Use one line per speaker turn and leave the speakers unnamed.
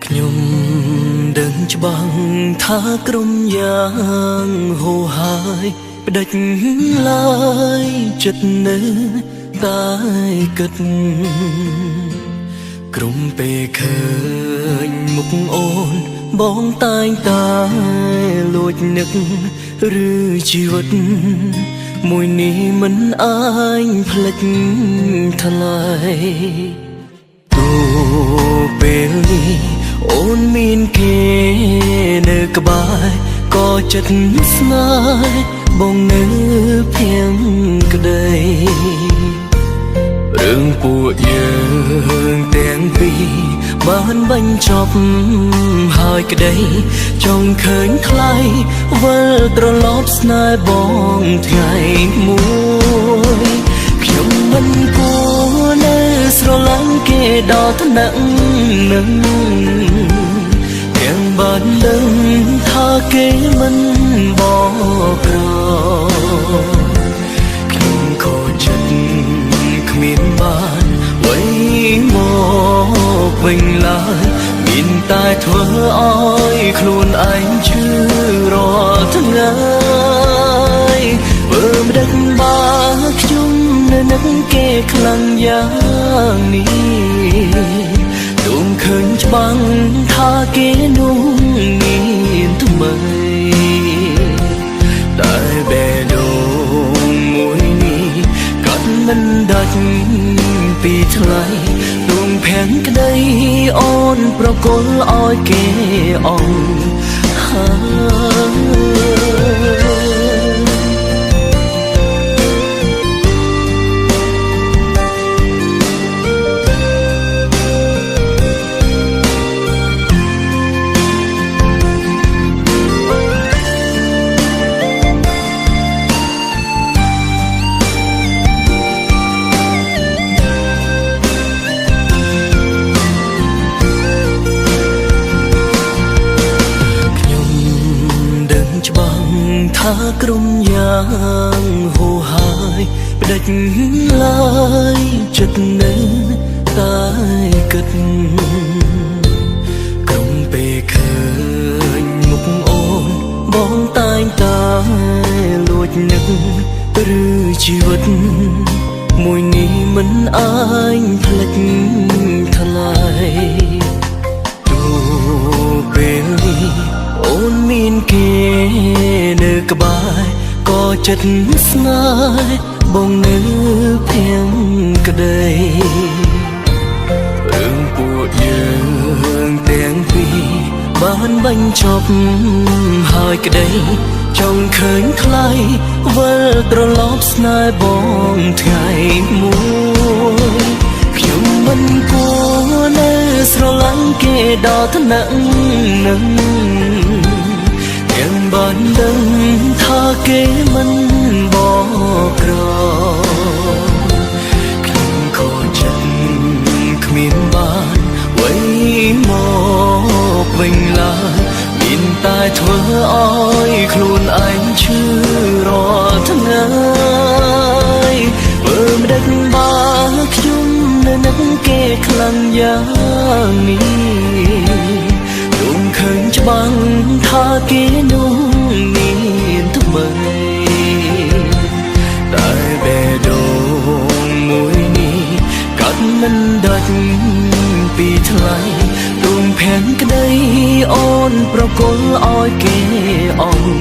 ខ្ញុំដឹងច្បាស់ថាក្រុមយ៉ាងហូរហើយផ្ដាច់ឡើយចិត្តនៅតែគិតក្រុមពេលឃើញមុខអូនបងតែងតែលួចនឹកឬជីវិតមួយនេះមិនអាចផ្លេចថ្លៃទោះពេលនេះអូនមានគេនៅក្បែរក៏ចិត្តស្នេហ៍បងនៅភៀងក្ដីរឿងពួកយើងទាំងពីរបានបញ្ចប់ហើយក្ដីចង់ឃើញថ្លៃវិលត្រឡប់ស្នេហ៍បងថ្ងៃមួយខ្ញុំមិនគួរនៅស្រឡាញ់គេដល់ថ្នាក់នឹងទាំងបានដឹងថាគេមិនបកខ្ញុំខកចិត្តគ្មានបានអ្វីមកវិញឡើយមានតែធ្វើឲ្យខ្លួនឯងឈឺរាល់ថ្ងៃបើមិនដឹងបាខ្ញុំនៅនឹងគេខ្លាំងយ៉ាងនេះទងឃើញច្បាស់ថាគេនោះមានថ្មីតែបេះដូងមួយនេះកាត់មិនដាច់ពីថ្លៃដួងភាំងក្ដីអូនប្រគល់ឲ្យគេអង្ថាក្រុមយ៉ាងហូរហើយផ្ដាច់ឡើយចិត្តនៅតែគិតក្រុមពេលឃើញមុខអូនបងតែងតែលួចនឹកឬជីវិតមួយនេះមិនអាចផ្លេចថ្លៃទោះពេលនេះអូនមានគេនៅក្បែរក៏ចិត្តស្នេហ៍បងនៅភៀងក្ដីរឿងពួកយើងទាំងពីរបានបញ្ចប់ហើយក្ដីចង់ឃើញថ្លៃវិលត្រឡប់ស្នេហ៍បងថ្ងៃមួយខ្ញុំមិនគួរនៅស្រឡាញ់គេដល់ថ្នាក់នឹងទាំងបានដឹងថាគេមិនបកខ្ញុំខកចិត្តគ្មានបានអ្វីមកវិញឡើយមានតែធ្វើឲ្យខ្លួនឯងឈឺរាល់ថ្ងៃបើមិនដឹងបាខ្ញុំនៅនឹងគេខ្លាំងយ៉ាងនេះទងឃើញច្បាស់ថាគេនោះមានថ្មីតែបេះដូងមួយនេះកាត់មិនដាច់ពីថ្លៃទងភាំងក្ដីអូនប្រគល់ឲ្យគេអង្